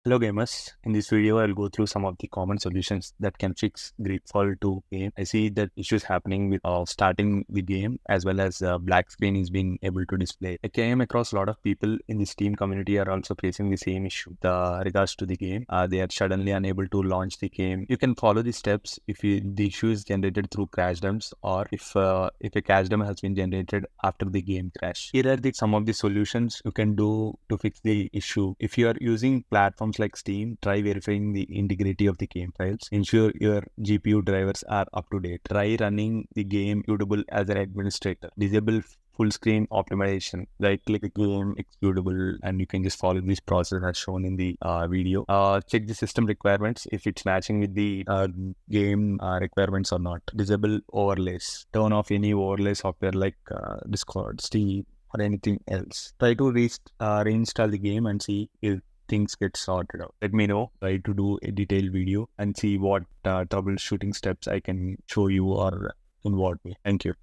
Hello gamers, in this video I'll go through some of the common solutions that can fix Greedfall 2 game. I see that issues happening with starting the game as well as black screen is being able to display. I came across a lot of people in the Steam community are also facing the same issue regards to the game. They are suddenly unable to launch the game. You can follow the steps if the issue is generated through crash dumps or if a crash dump has been generated after the game crash. Here are some of the solutions you can do to fix the issue. If you are using platforms like Steam, try verifying the integrity of the game files. Ensure your GPU drivers are up to date. Try running the game executable as an administrator. Disable full screen optimization. Right click the game executable and you can just follow this process as shown in the video. Check the system requirements if it's matching with the game requirements or not. Disable overlays. Turn off any overlay software like Discord, Steam, or anything else. Try to reinstall the game and see if things get sorted out. Let me know. Try to do a detailed video and see what troubleshooting steps I can show you or in what way. Thank you.